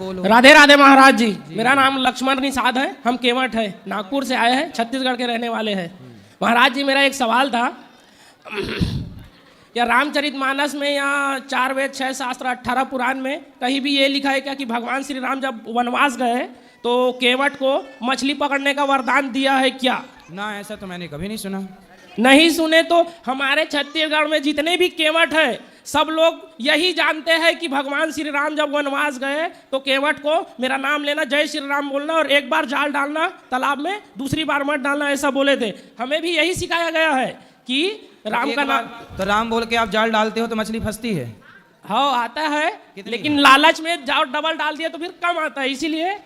राधे राधे महाराज जी। मेरा नाम लक्ष्मण निषाद है। हम केवट है, नागपुर से आए हैं, छत्तीसगढ़ के रहने वाले हैं। महाराज जी मेरा एक सवाल था, या रामचरितमानस में या 4 वेद 6 शास्त्र 18 पुराण में कहीं भी ये लिखा है क्या कि भगवान श्री राम जब वनवास गए तो केवट को मछली पकड़ने का वरदान दिया है क्या? ना, ऐसा तो मैंने कभी नहीं सुना। नहीं सुने तो हमारे छत्तीसगढ़ में जितने भी केवट है सब लोग यही जानते हैं कि भगवान श्री राम जब वनवास गए तो केवट को मेरा नाम लेना, जय श्री राम बोलना और एक बार जाल डालना तालाब में, दूसरी बार मत डालना, ऐसा बोले थे। हमें भी यही सिखाया गया है कि राम का नाम तो राम बोल के आप जाल डालते हो तो मछली फंसती है। हाँ आता है, लेकिन लालच में जाल डबल डाल दिया तो फिर कम आता है, इसीलिए।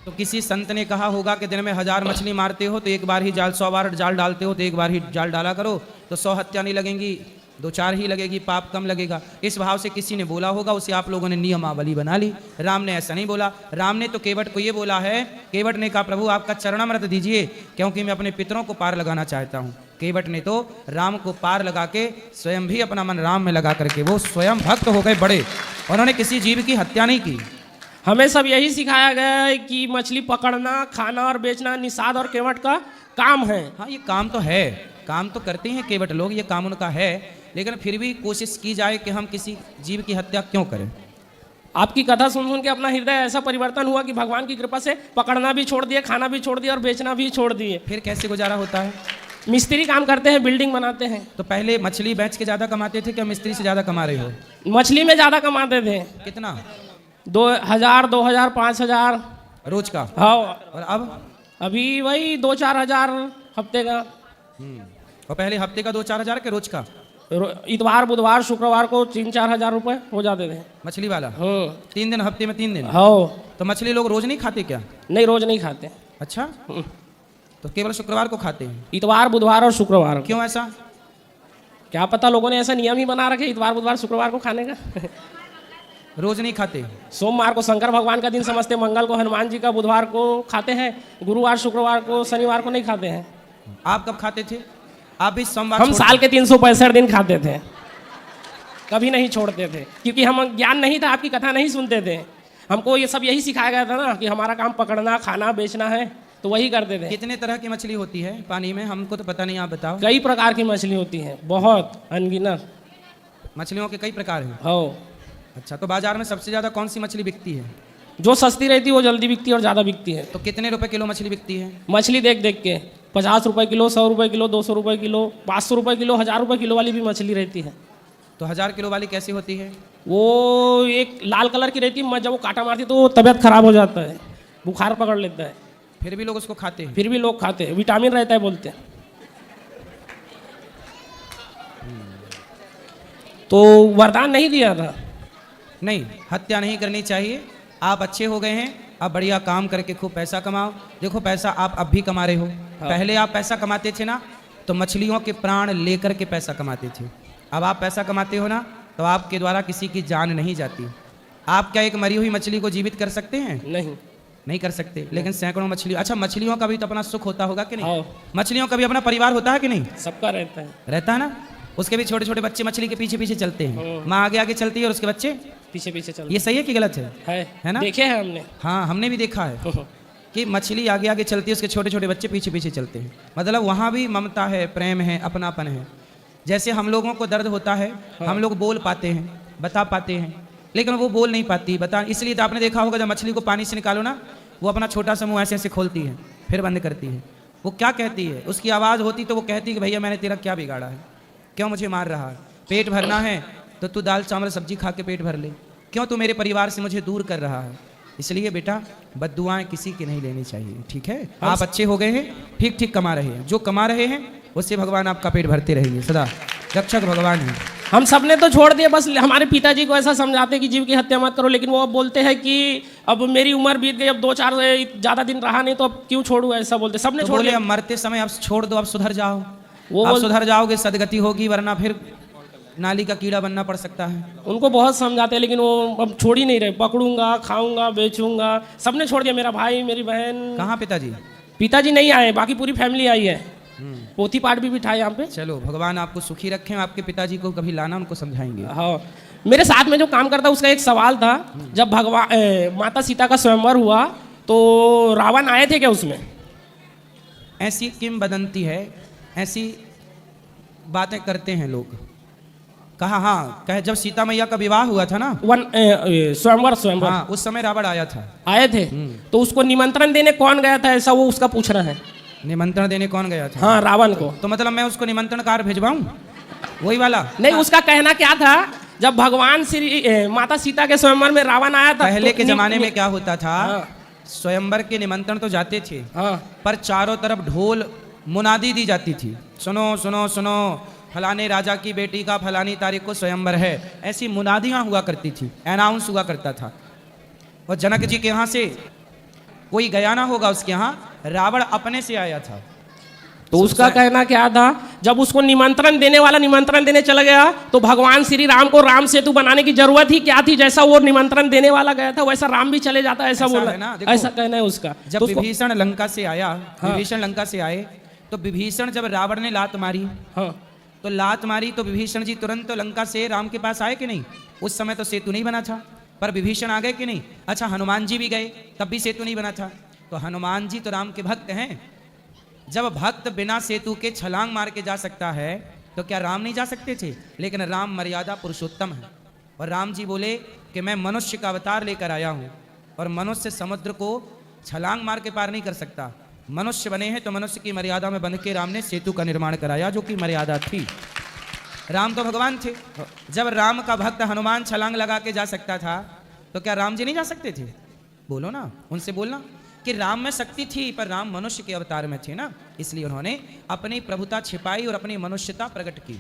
तो किसी संत ने कहा होगा कि दिन में 1000 मछली मारते हो तो एक बार ही जाल, 100 बार जाल डालते हो तो एक बार ही जाल डाला करो, तो 100 हत्या नहीं लगेंगी, 2-4 ही लगेगी, पाप कम लगेगा। इस भाव से किसी ने बोला होगा, उसे आप लोगों ने नियमावली बना ली। राम ने ऐसा नहीं बोला। राम ने तो केवट को ये बोला है, केवट ने कहा प्रभु आपका चरणामृत दीजिए क्योंकि मैं अपने पितरों को पार लगाना चाहता हूँ। केवट ने तो राम को पार लगा के स्वयं भी अपना मन राम में लगा करके वो स्वयं भक्त हो गए बड़े। उन्होंने किसी जीव की हत्या नहीं की। हमें सब यही सिखाया गया है कि मछली पकड़ना, खाना और बेचना निषाद और केवट का काम है। हाँ, ये काम तो है, काम तो करते हैं केवट लोग, ये काम उनका है, लेकिन फिर भी कोशिश की जाए कि हम किसी जीव की हत्या क्यों करें। आपकी कथा सुन सुन के अपना हृदय ऐसा परिवर्तन हुआ कि भगवान की कृपा से पकड़ना भी छोड़ दिए, खाना भी छोड़ दिया और बेचना भी छोड़ दिए। फिर कैसे गुजारा होता है? मिस्त्री काम करते हैं, बिल्डिंग बनाते हैं। तो पहले मछली बेच के ज्यादा कमाते थे क्या मिस्त्री से ज्यादा कमा रहे हो? मछली में ज्यादा कमाते थे। कितना? 2000, 2000, 5000 रोज का। हाँ, और अब? अभी वही 2-4 हजार हफ्ते का। और पहले हफ्ते का 2-4 हजार के रोज का? इतवार, बुधवार, शुक्रवार को 3-4 हजार रुपए हो जाते थे। मछली वाला? 3 दिन हफ्ते में 3 दिन? हाँ। तो मछली लोग रोज नहीं खाते क्या? नहीं, रोज नहीं खाते। अच्छा, तो केवल शुक्रवार को खाते हैं? इतवार, बुधवार और शुक्रवार। क्यों ऐसा? क्या पता, लोगों ने ऐसा नियम ही बना रखे इतवार, बुधवार, शुक्रवार को खाने का। रोज नहीं खाते? सोमवार को शंकर भगवान का दिन समझते, मंगल को हनुमान जी का, बुधवार को खाते हैं, गुरुवार, शुक्रवार को, शनिवार को नहीं खाते हैं। आप कब खाते थे? आप भी सोमवार? हम साल के 365 दिन खाते थे, कभी नहीं छोड़ते थे, क्योंकि हम ज्ञान नहीं था, आपकी कथा नहीं सुनते थे। हमको ये सब यही सिखाया गया था ना कि हमारा काम पकड़ना, खाना, बेचना है, तो वही करते थे। कितने तरह की मछली होती है पानी में? हमको तो पता नहीं, आप बताओ। कई प्रकार की मछली होती है, बहुत अनगिनत मछलियों के कई प्रकार हैं। हो। अच्छा, तो बाजार में सबसे ज्यादा कौन सी मछली बिकती है? जो सस्ती रहती है वो जल्दी बिकती है और ज़्यादा बिकती है। तो कितने रुपए किलो मछली बिकती है? मछली देख देख के 50 रुपये किलो, 100 रुपये किलो, 200 रुपये किलो, 500 रुपये किलो, 1000 रुपये किलो वाली भी मछली रहती है। तो 1000 किलो वाली कैसी होती है? वो एक लाल कलर की रहती है, जब वो कांटा मारती है तो तबीयत खराब हो जाता है, बुखार पकड़ लेता है। फिर भी लोग उसको खाते हैं? फिर भी लोग खाते हैं, विटामिन रहता है बोलते हैं। तो वरदान नहीं दिया था। नहीं, हत्या नहीं करनी चाहिए। आप अच्छे हो गए हैं, आप बढ़िया काम करके खूब पैसा कमाओ। देखो पैसा आप अब भी कमा रहे हो। पहले आप पैसा कमाते थे ना तो मछलियों के प्राण लेकर के पैसा कमाते थे। अब आप पैसा कमाते हो ना तो आपके द्वारा किसी की जान नहीं जाती। आप क्या एक मरी हुई मछली को जीवित कर सकते हैं? नहीं कर सकते, लेकिन सैकड़ों मछली। अच्छा, मछलियों का भी तो अपना सुख होता होगा कि नहीं? मछलियों का भी अपना परिवार होता है कि नहीं? सबका रहता है। रहता है ना। उसके भी छोटे छोटे बच्चे मछली के पीछे पीछे चलते हैं। माँ आगे आगे चलती है और उसके बच्चे पीछे पीछे चलते। ये सही है कि गलत है ना? देखे हैं हमने। हाँ, हमने भी देखा है कि मछली आगे आगे चलती है, उसके छोटे छोटे बच्चे पीछे पीछे चलते हैं। मतलब वहाँ भी ममता है, प्रेम है, अपनापन है। जैसे हम लोगों को दर्द होता है, हम लोग बोल पाते हैं, बता पाते हैं, लेकिन वो बोल नहीं पाती, बता। इसलिए तो आपने देखा होगा जब मछली को पानी से निकालो ना, वो अपना छोटा सा मुँह ऐसे ऐसे खोलती है, फिर बंद करती है। वो क्या कहती है? उसकी आवाज़ होती तो वो कहती कि भैया मैंने तेरा क्या बिगाड़ा है, क्यों मुझे मार रहा है? पेट भरना है तो तू दाल चावल सब्जी खा के पेट भर ले, क्यों तू मेरे परिवार से मुझे दूर कर रहा है? इसलिए बेटा बद्दुआएं किसी की नहीं लेनी चाहिए, ठीक है? आप अच्छे हो गए हैं, ठीक ठीक कमा रहे हैं, जो कमा रहे हैं उससे भगवान आपका पेट भरते रहेंगे, सदा रक्षक भगवान है। हम सबने तो छोड़ दिए, बस हमारे पिताजी को ऐसा समझाते कि जीव की हत्या मत करो, लेकिन वो अब बोलते हैं कि अब मेरी उम्र बीत गई, अब 2-4 ज़्यादा दिन रहा नहीं तो अब क्यों छोड़ू, ऐसा बोलते। सबने छोड़ दिया। मरते समय अब छोड़ दो, अब सुधर जाओ। वो सुधर जाओगे सदगति होगी, वरना फिर नाली का कीड़ा बनना पड़ सकता है। उनको बहुत समझाते हैं लेकिन वो अब छोड़ ही नहीं रहे। पकड़ूंगा, खाऊंगा, बेचूंगा, सबने छोड़ दिया। मेरा भाई, मेरी बहन। कहाँ पिताजी? पिताजी नहीं आए, बाकी पूरी फैमिली आई है। पोथी पाठ भी बिठाए यहाँ पे। चलो, भगवान आपको सुखी रखें। आपके पिताजी को कभी लाना, उनको समझाएंगे। हाँ, मेरे साथ में जो काम करता उसका एक सवाल था, जब भगवान माता सीता का स्वयंवर हुआ तो रावण आए थे क्या उसमें? ऐसी किंवदंती है, ऐसी बातें करते हैं लोग। कहा हाँ, कहे जब सीता मैया का विवाह हुआ था ना, स्वयंवर हाँ, उस समय रावण आया था। आए थे, तो उसको निमंत्रण देने कौन गया था, ऐसा वो उसका पूछ रहा है। निमंत्रण देने कौन गया था? हाँ, रावण को। तो मतलब मैं उसको निमंत्रण कार्ड भिजवाऊं, वही वाला? नहीं, उसका कहना क्या था, जब भगवान श्री माता सीता के स्वयंवर में रावण आया था पहले तो के जमाने में क्या होता था, हाँ। स्वयंवर के निमंत्रण तो जाते थे, हाँ, पर चारों तरफ ढोल मुनादी दी जाती थी, सुनो सुनो सुनो, फलाने राजा की बेटी का फलानी तारीख को स्वयंवर है, ऐसी मुनादियां हुआ करती थी, अनाउंस हुआ करता था। और जनक जी के यहाँ से कोई गया ना होगा, उसके यहाँ रावण अपने से आया था। तो उसका कहना क्या था, जब उसको निमंत्रण देने वाला निमंत्रण देने चला गया तो भगवान श्री राम को राम सेतु बनाने की जरूरत ही क्या थी, जैसा वो निमंत्रण देने वाला गया था वैसा राम भी चले जाता, ऐसा बोला ना। ऐसा कहना है उसका। जब तो विभीषण लंका से आया, हाँ। विभीषण लंका से आए तो विभीषण जब रावण ने लात मारी, हाँ, तो लात मारी तो विभीषण जी तुरंत तो लंका से राम के पास आए कि नहीं? उस समय तो सेतु नहीं बना था, पर विभीषण आ गए कि नहीं? अच्छा, हनुमान जी भी गए, तब भी सेतु नहीं बना था। तो हनुमान जी तो राम के भक्त हैं। जब भक्त बिना सेतु के छलांग मार के जा सकता है तो क्या राम नहीं जा सकते थे? लेकिन राम मर्यादा पुरुषोत्तम है, और राम जी बोले कि मैं मनुष्य का अवतार लेकर आया हूँ, और मनुष्य समुद्र को छलांग मार के पार नहीं कर सकता। मनुष्य बने हैं तो मनुष्य की मर्यादा में बंध के राम ने सेतु का निर्माण कराया, जो कि मर्यादा थी। राम तो भगवान थे। जब राम का भक्त हनुमान छलांग लगा के जा सकता था तो क्या राम जी नहीं जा सकते थे? बोलो ना, उनसे बोलना कि राम में शक्ति थी, पर राम मनुष्य के अवतार में थे ना, इसलिए उन्होंने अपनी प्रभुता छिपाई और अपनी मनुष्यता प्रकट की,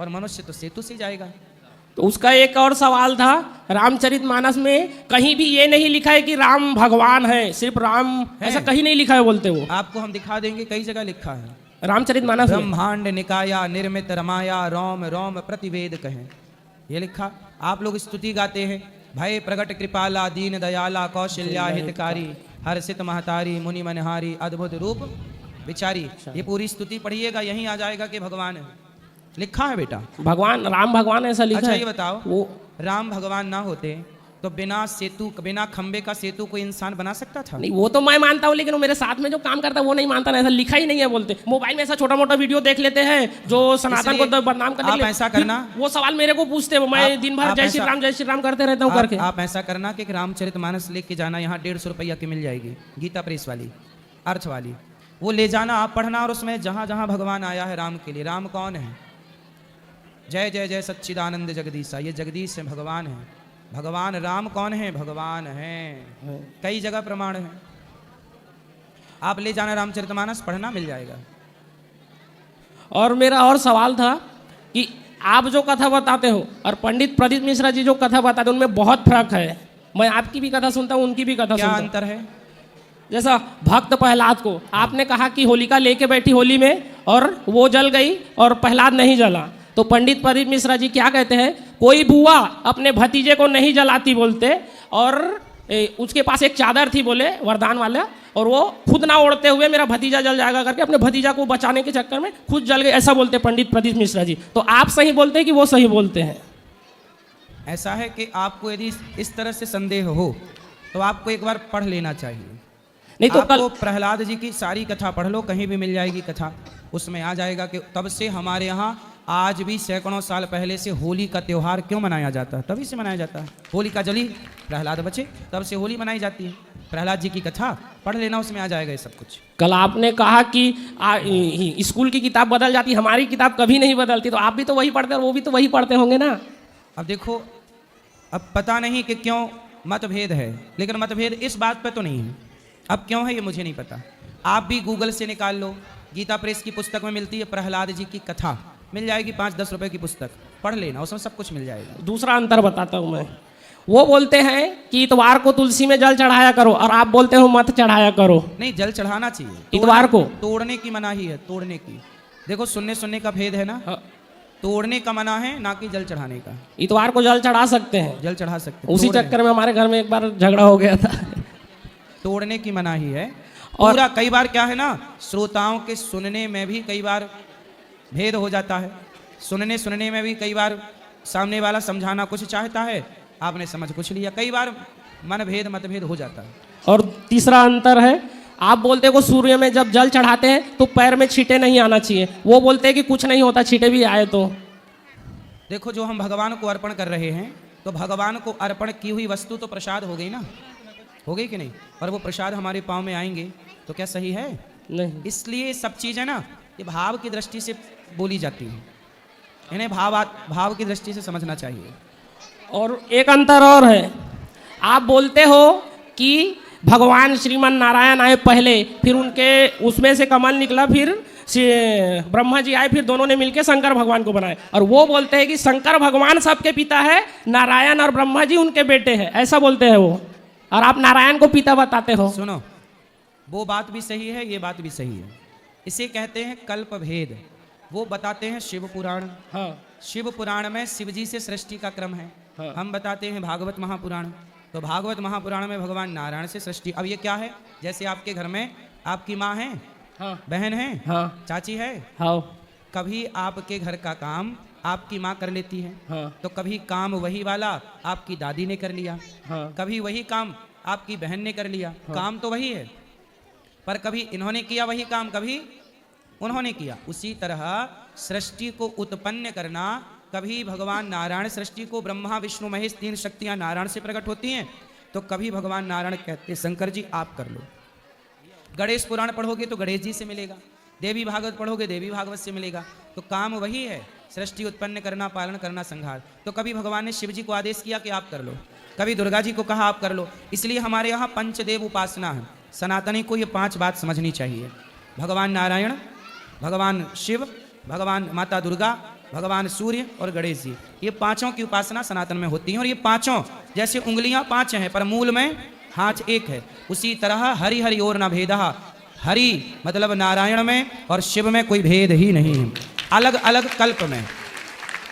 और मनुष्य तो सेतु से जाएगा। तो उसका एक और सवाल था, रामचरितमानस में कहीं भी ये नहीं लिखा है कि राम भगवान है, सिर्फ राम है। ऐसा कहीं नहीं लिखा है बोलते वो। आपको हम दिखा देंगे, कई जगह लिखा है। रामचरितमानस में ब्रह्मांड निकाया निर्मित रमाया, रोम रोम प्रतिवेद कहें, ये लिखा। आप लोग स्तुति गाते हैं, भय प्रगट कृपाला दीन दयाला कौशल्या हितकारी हर्षित महतारी मुनि मनहारी अद्भुत रूप विचारी। ये पूरी स्तुति पढ़िएगा, यहीं आ जाएगा कि भगवान है, लिखा है बेटा। भगवान राम भगवान ऐसा लिखा अच्छा, है। ये बताओ, वो राम भगवान ना होते तो बिना सेतु, बिना खंबे का सेतु कोई इंसान बना सकता था? नहीं, वो तो मैं मानता हूँ, लेकिन वो मेरे साथ में जो काम करता है वो नहीं मानता ना, ऐसा लिखा ही नहीं है बोलते। मोबाइल में ऐसा छोटा मोटा वीडियो देख लेते हैं जो सनातन को बदनाम करने आप के लिए। ऐसा करना, वो सवाल मेरे को पूछते हैं, मैं दिन भर जय श्री राम करते रहता हूँ करके। आप ऐसा करना कि रामचरितमानस लेके जाना, यहाँ 150 रुपया की मिल जाएगी, गीता प्रेस वाली, अर्थ वाली, वो ले जाना, आप पढ़ना, और उसमें जहाँ जहाँ भगवान आया है राम के लिए, राम कौन है? जय जय जय सच्चिदानंद जगदीशा, ये जगदीश है, भगवान है। भगवान राम कौन है? भगवान है, कई जगह प्रमाण है। आप ले जाना, रामचरितमानस पढ़ना, मिल जाएगा। और मेरा और सवाल था कि आप जो कथा बताते हो और पंडित प्रदीप मिश्रा जी जो कथा बताते हैं उनमें बहुत फर्क है। मैं आपकी भी कथा सुनता हूँ, उनकी भी कथा क्या सुनता हूँ। अंतर है? जैसा भक्त प्रहलाद को आपने कहा कि होलिका लेके बैठी होली में और वो जल गई और प्रहलाद नहीं जला, तो पंडित प्रदीप मिश्रा जी क्या कहते हैं, कोई बुआ अपने भतीजे को नहीं जलाती बोलते, और उसके पास एक चादर थी बोले वरदान वाला, और वो खुद ना ओढ़ते हुए मेरा भतीजा जल जाएगा करके अपने भतीजा को बचाने के चक्कर में खुद जल गए, ऐसा बोलते पंडित प्रदीप मिश्रा जी। तो आप सही बोलते हैं कि वो सही बोलते हैं? ऐसा है कि आपको यदि इस तरह से संदेह हो तो आपको एक बार पढ़ लेना चाहिए। नहीं तो आपको प्रहलाद जी की सारी कथा पढ़ लो, कहीं भी मिल जाएगी कथा, उसमें आ जाएगा कि तब से हमारे यहाँ आज भी सैकड़ों साल पहले से होली का त्यौहार क्यों मनाया जाता है, तभी से मनाया जाता है। होली का जली प्रहलाद बचे, तब से होली मनाई जाती है। प्रहलाद जी की कथा पढ़ लेना, उसमें आ जाएगा ये सब कुछ। कल आपने कहा कि स्कूल की किताब बदल जाती, हमारी किताब कभी नहीं बदलती, तो आप भी तो वही पढ़ते और वो भी तो वही पढ़ते होंगे ना। अब देखो, अब पता नहीं कि क्यों मतभेद है, लेकिन मतभेद इस बात पे तो नहीं है। अब क्यों है ये मुझे नहीं पता, आप भी गूगल से निकाल लो, गीता प्रेस की पुस्तक में मिलती है प्रहलाद जी की कथा, मिल जाएगी, 5-10 रुपए की पुस्तक, पढ़ लेना, उसमें सब कुछ मिल जाएगा। दूसरा अंतर बताता हूँ मैं, वो बोलते हैं कि इतवार को तुलसी में जल चढ़ाया करो, और आप बोलते हो मत चढ़ाया करो। नहीं, जल चढ़ाना चाहिए, इतवार को तोड़ने की मनाही है, तोड़ने की। देखो, सुनने का भेद है ना, हाँ। तोड़ने का मना है, ना कि जल चढ़ाने का। इतवार को जल चढ़ा सकते हैं, जल चढ़ा सकते हैं, उसी चक्कर में हमारे घर में एक बार झगड़ा हो गया था। तोड़ने की मनाही है। और पूरा कई बार क्या है ना, श्रोताओं के सुनने में भी कई बार भेद हो जाता है, सुनने में भी कई बार सामने वाला समझाना कुछ चाहता है, आपने समझ कुछ लिया। कई बार मनभेद मतभेद हो जाता है। और तीसरा अंतर है, आप बोलते हो सूर्य में जब जल चढ़ाते हैं तो पैर में छींटे नहीं आना चाहिए, वो बोलते हैं कि कुछ नहीं होता छींटे भी आए तो। देखो, जो हम भगवान को अर्पण कर रहे हैं, तो भगवान को अर्पण की हुई वस्तु तो प्रसाद हो गई ना, हो गई कि नहीं? और वो प्रसाद हमारे पाँव में आएंगे तो क्या सही है? नहीं। इसलिए सब चीज़ें ना ये भाव की दृष्टि से बोली जाती हैं, इन्हें भाव की दृष्टि से समझना चाहिए। और एक अंतर और है, आप बोलते हो कि भगवान श्रीमन नारायण आए पहले, फिर उनके उसमें से कमल निकला, फिर ब्रह्मा जी आए, फिर दोनों ने मिलकर शंकर भगवान को बनाए। और वो बोलते हैं कि शंकर भगवान सबके पिता है, नारायण और ब्रह्मा जी उनके बेटे हैं, ऐसा बोलते हैं वो। और आप नारायण को पिता बताते हो। सुनो, वो बात भी सही है, ये बात भी सही है। इसे कहते हैं कल्प भेद। वो बताते हैं शिव पुराण। हाँ। शिव पुराण में शिव जी से सृष्टि का क्रम है। हाँ। हम बताते हैं भागवत महापुराण। तो भागवत महापुराण में भगवान नारायण से सृष्टि। अब ये क्या है? जैसे आपके घर में आपकी माँ है, हाँ। बहन है, हाँ। चाची है। हाँ। कभी आपके घर का काम आपकी माँ कर लेती है, हाँ। तो कभी काम वही वाला आपकी दादी ने कर लिया, हाँ। कभी वही काम आपकी बहन ने कर लिया। हाँ। काम तो वही है, पर कभी इन्होंने किया वही काम, कभी उन्होंने किया। उसी तरह सृष्टि को उत्पन्न करना, कभी भगवान नारायण सृष्टि को, ब्रह्मा विष्णु महेश तीन शक्तियां नारायण से प्रकट होती हैं, तो कभी भगवान नारायण कहते शंकर जी आप कर लो। गणेश पुराण पढ़ोगे तो गणेश जी से मिलेगा, देवी भागवत पढ़ोगे देवी भागवत से मिलेगा। तो काम वही है, सृष्टि उत्पन्न करना, पालन करना, संहार। तो कभी भगवान ने शिव जी को आदेश किया कि आप कर लो, कभी दुर्गा जी को कहा आप कर लो। इसलिए हमारे यहाँ पंचदेव उपासना है। सनातनी को ये 5 बात समझनी चाहिए। भगवान नारायण, भगवान शिव, भगवान माता दुर्गा, भगवान सूर्य और गणेश जी, ये पांचों की उपासना सनातन में होती है। और ये पांचों जैसे उंगलियां 5 हैं पर मूल में हाथ 1 है, उसी तरह हरि हरि और न भेदः। हरि मतलब नारायण में और शिव में कोई भेद ही नहीं है, अलग अलग कल्प में।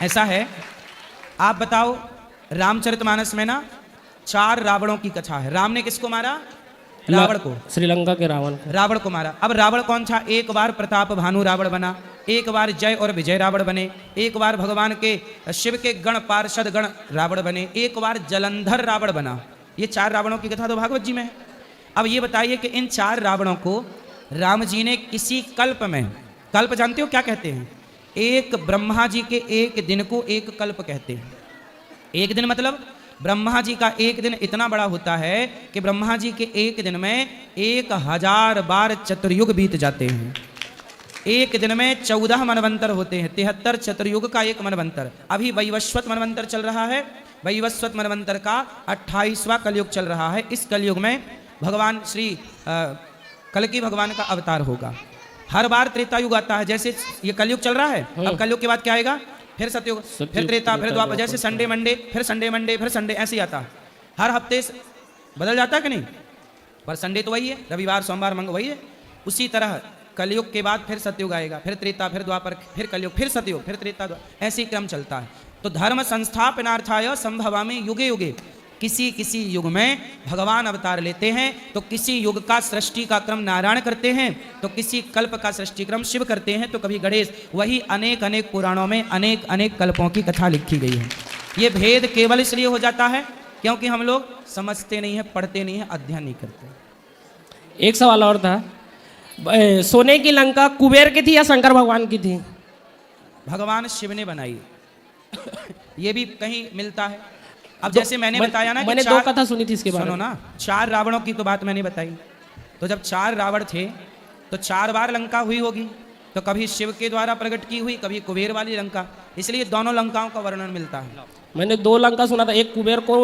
ऐसा है, आप बताओ, रामचरितमानस में ना 4 रावणों की कथा है। राम ने किसको मारा? रावण को, श्रीलंका के रावण को। रावण को मारा। अब रावण कौन था? एक बार प्रताप भानु रावण बना, एक बार जय और विजय रावण बने, एक बार भगवान के शिव के गण पार्षद गण रावण बने, एक बार जलंधर रावण बना। ये 4 रावणों की कथा तो भागवत जी में है। अब ये बताइए कि इन 4 रावणों को राम जी ने किसी कल्प में, कल्प जानते हो क्या कहते हैं? एक ब्रह्मा जी के एक दिन को एक कल्प कहते हैं। एक दिन मतलब ब्रह्मा जी का एक दिन इतना बड़ा होता है कि ब्रह्मा जी के एक दिन में 1000 बार चतुर्युग बीत जाते हैं। एक दिन में 14 मनवंतर होते हैं, 73 चतुर्युग का एक मनवंतर। अभी वैवस्वत मनवंतर चल रहा है, वैवस्वत मनवंतर का 28वां कलयुग चल रहा है। इस कलयुग में भगवान श्री कल्कि भगवान का अवतार होगा। हर बार त्रेता युग आता है, जैसे ये कलयुग चल रहा है, अब कलयुग के बाद क्या आएगा? फिर सतयुग, फिर त्रेता, फिर द्वापर, जैसे संडे मंडे, फिर संडे मंडे, फिर संडे, ऐसे ही आता है। हर हफ्ते बदल जाता है कि नहीं? पर संडे तो वही है, रविवार सोमवार मंगल वही है। उसी तरह कलयुग के बाद फिर सतयुग आएगा, फिर त्रेता, फिर द्वापर, फिर कलयुग, फिर सतयुग, फिर त्रेता, ऐसे ही क्रम चलता है। तो धर्म संस्थापनार्थाय संभवामि युगे युगे, किसी किसी युग में भगवान अवतार लेते हैं, तो किसी युग का सृष्टि का क्रम नारायण करते हैं, तो किसी कल्प का सृष्टि क्रम शिव करते हैं, तो कभी गणेश। वही अनेक अनेक पुराणों में अनेक अनेक कल्पों की कथा लिखी गई है। ये भेद केवल इसलिए हो जाता है क्योंकि हम लोग समझते नहीं है, पढ़ते नहीं है, अध्ययन नहीं करते। एक सवाल और था, सोने की लंका कुबेर की थी या शंकर भगवान की थी? भगवान शिव ने बनाई। ये भी कहीं मिलता है। अब जैसे मैंने बताया ना, मैंने 2 कथा सुनी थी इसके बारे में। सुनो ना, 4 रावणों की तो बात मैंने बताई। तो जब 4 रावण थे तो 4 बार लंका हुई होगी, तो कभी शिव के द्वारा प्रकट की हुई, कभी कुबेर वाली लंका। इसलिए दोनों लंकाओं का वर्णन मिलता है। मैंने 2 लंका सुना था, एक कुबेर को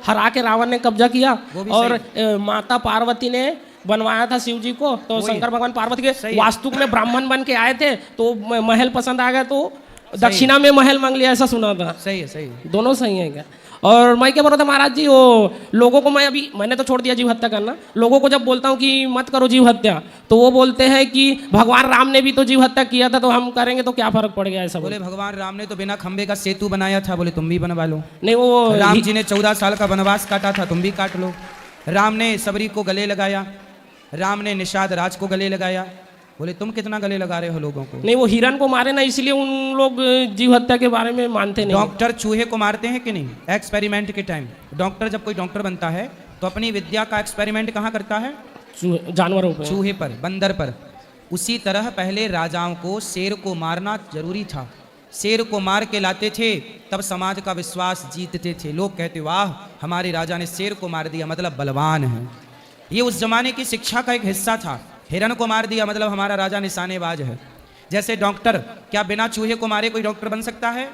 हरा के रावण ने कब्जा किया, और माता पार्वती ने बनवाया था शिव जी को। तो शंकर भगवान पार्वती के वास्तु में ब्राह्मण बन के आए थे, तो महल पसंद आ गया, तो दक्षिणा में महल मांग लिया, ऐसा सुना था। सही है, सही है। दोनों सही है क्या? और मैं क्या बोल रहा था महाराज जी, वो लोगों को मैंने तो छोड़ दिया जीव हत्या करना। लोगों को जब बोलता हूँ कि मत करो जीव हत्या, तो वो बोलते हैं कि भगवान राम ने भी तो जीव हत्या किया था, तो हम करेंगे तो क्या फर्क पड़ गया? ऐसा बोले भगवान राम ने तो बिना खंबे का सेतु बनाया था, बोले तुम भी बनवा लो। नहीं, वो राम जी ने 14 साल का वनवास काटा था, तुम भी काट लो। राम ने सबरी को गले लगाया, राम ने निषाद राज को गले लगाया, बोले तुम कितना गले लगा रहे हो लोगों को। नहीं, वो हिरन को मारे ना, इसलिए उन लोग जीव हत्या के बारे में मानते नहीं। डॉक्टर चूहे को मारते हैं कि नहीं? एक्सपेरिमेंट के टाइम डॉक्टर, जब कोई डॉक्टर बनता है तो अपनी विद्या का एक्सपेरिमेंट कहाँ करता है? जानवरों पे, चूहे पर, बंदर पर। उसी तरह पहले राजाओं को शेर को मारना जरूरी था। शेर को मार के लाते थे, तब समाज का विश्वास जीतते थे। लोग कहते वाह हमारे राजा ने शेर को मार दिया, मतलब बलवान है। ये उस जमाने की शिक्षा का एक हिस्सा था। हिरन को मार दिया मतलब हमारा राजा निशानेबाज है। जैसे डॉक्टर, क्या बिना चूहे को मारे कोई डॉक्टर बन सकता है?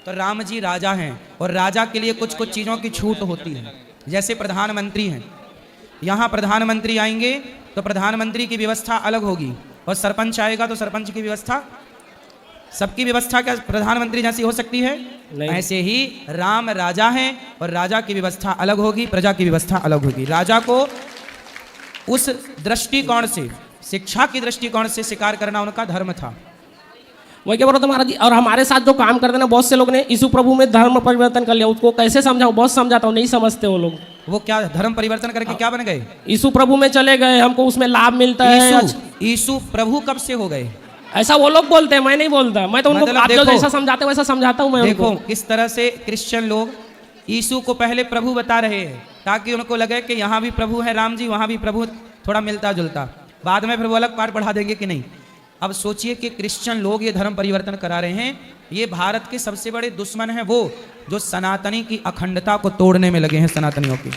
तो राम जी राजा हैं और राजा के लिए कुछ कुछ चीज़ों की छूट होती है। जैसे प्रधानमंत्री हैं, यहाँ प्रधानमंत्री आएंगे तो प्रधानमंत्री की व्यवस्था अलग होगी, और सरपंच आएगा तो सरपंच की व्यवस्था, सबकी व्यवस्था क्या प्रधानमंत्री जैसी हो सकती है? नहीं। ऐसे ही राम राजा हैं और राजा की व्यवस्था अलग होगी, प्रजा की व्यवस्था अलग होगी। राजा को उस दृष्टिकोण से, शिक्षा की दृष्टिकोण से शिकार करना उनका धर्म था। वही क्या बोल रहा था महाराज जी। और हमारे साथ जो काम करते ना, बहुत से लोग ने यीशु प्रभु में धर्म परिवर्तन कर लिया। उसको कैसे समझाओ? बहुत समझाता हूँ, नहीं समझते वो लोग। वो क्या धर्म परिवर्तन करके क्या बन गए? यीशु प्रभु में चले गए, हमको उसमें लाभ मिलता है। यीशु प्रभु कब से हो गए? ऐसा वो लोग बोलते हैं, मैं नहीं बोलता। मैं तो उनको मतलब आप जो देखो, जैसा समझाते हैं वैसा समझाता हूँ मैं देखो उनको। किस तरह से क्रिश्चियन लोग यीशु को पहले प्रभु बता रहे हैं, ताकि उनको लगे कि यहाँ भी प्रभु है राम जी, वहाँ भी प्रभु, थोड़ा मिलता जुलता। बाद में फिर वो अलग पाठ पढ़ा देंगे कि नहीं। अब सोचिए कि क्रिश्चियन लोग ये धर्म परिवर्तन करा रहे हैं। ये भारत के सबसे बड़े दुश्मन हैं, वो जो सनातनी की अखंडता को तोड़ने में लगे हैं, सनातनियों की।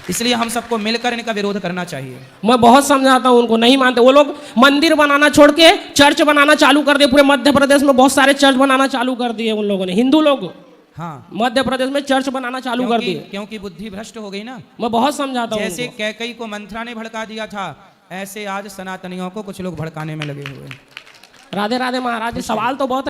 इसलिए हम सबको मिलकर इनका विरोध करना चाहिए। मैं बहुत समझाता हूँ, उनको नहीं मानते। वो लोग मंदिर बनाना छोड़ के चर्च बनाना चालू कर दिए। पूरे मध्य प्रदेश में बहुत सारे चर्च बनाना चालू कर दिए उन लोगों ने, हिंदू लोग। हाँ, मध्य प्रदेश में चर्च बनाना चालू कर दिए, क्योंकि बुद्धि भ्रष्ट हो गई ना। मैं बहुत समझाता हूँ। जैसे कैकई को मंथरा ने भड़का दिया था, ऐसे आज सनातनियों को कुछ लोग भड़काने में लगे हुए हैं। राधे राधे महाराज जी। सवाल तो बहुत